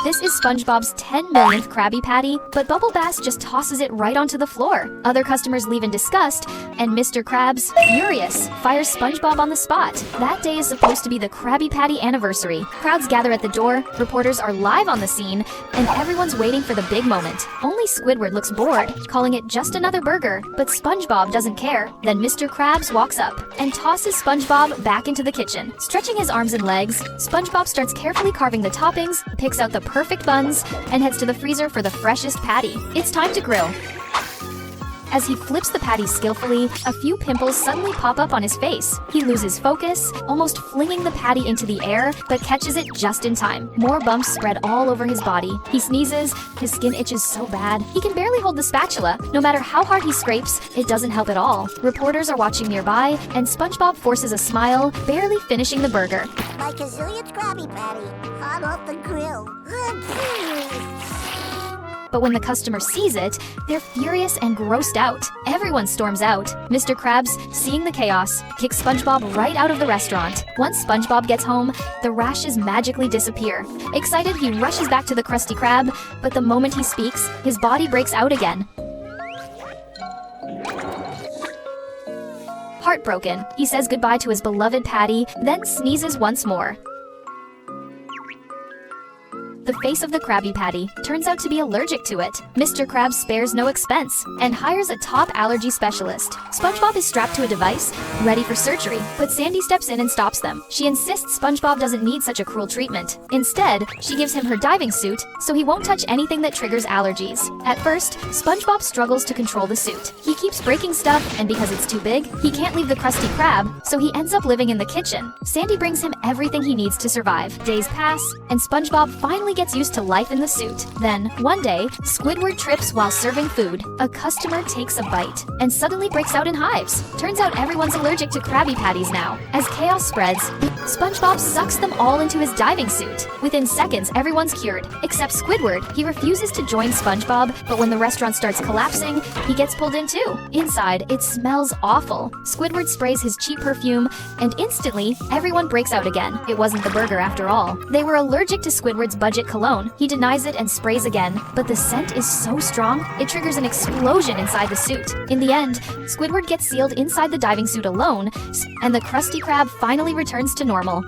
This is SpongeBob's 10 millionth Krabby Patty, but Bubble Bass just tosses it right onto the floor. Other customers leave in disgust, and Mr. Krabs, furious, fires SpongeBob on the spot. That day is supposed to be the Krabby Patty anniversary. Crowds gather at the door, reporters are live on the scene, and everyone's waiting for the big moment. Only Squidward looks bored, calling it just another burger, but SpongeBob doesn't care. Then Mr. Krabs walks up and tosses SpongeBob back into the kitchen. Stretching his arms and legs, SpongeBob starts carefully carving the toppings, picks out the perfect buns, and heads to the freezer for the freshest patty. It's time to grill. As he flips the patty skillfully, a few pimples suddenly pop up on his face. He loses focus, almost flinging the patty into the air, but catches it just in time. More bumps spread all over his body. He sneezes, his skin itches so bad, he can barely hold the spatula. No matter how hard he scrapes, it doesn't help at all. Reporters are watching nearby, and SpongeBob forces a smile, barely finishing the burger. My gazillionth Krabby Patty, hot off the grill. But when the customer sees it, they're furious and grossed out. Everyone storms out. Mr. Krabs, seeing the chaos, kicks SpongeBob right out of the restaurant. Once SpongeBob gets home, the rashes magically disappear. Excited, he rushes back to the Krusty Krab, but the moment he speaks, his body breaks out again. Heartbroken, he says goodbye to his beloved patty, then sneezes once more. The face of the Krabby Patty turns out to be allergic to it. Mr. Krabs spares no expense and hires a top allergy specialist. SpongeBob is strapped to a device, ready for surgery, but Sandy steps in and stops them. She insists SpongeBob doesn't need such a cruel treatment. Instead, she gives him her diving suit, so he won't touch anything that triggers allergies. At first, SpongeBob struggles to control the suit. He keeps breaking stuff, and because it's too big, he can't leave the Krusty Krab, so he ends up living in the kitchen. Sandy brings him everything he needs to survive. Days pass, and SpongeBob finally gets used to life in the suit. Then, one day, Squidward trips while serving food. A customer takes a bite and suddenly breaks out in hives. Turns out everyone's allergic to Krabby Patties now. As chaos spreads, SpongeBob sucks them all into his diving suit. Within seconds, everyone's cured, except Squidward. He refuses to join SpongeBob, but when the restaurant starts collapsing, he gets pulled in too. Inside, it smells awful. Squidward sprays his cheap perfume, and instantly, everyone breaks out again. It wasn't the burger after all. They were allergic to Squidward's budget cologne. He denies it and sprays again, but the scent is so strong, it triggers an explosion inside the suit. In the end, Squidward gets sealed inside the diving suit alone, and the Krusty Krab finally returns to normal.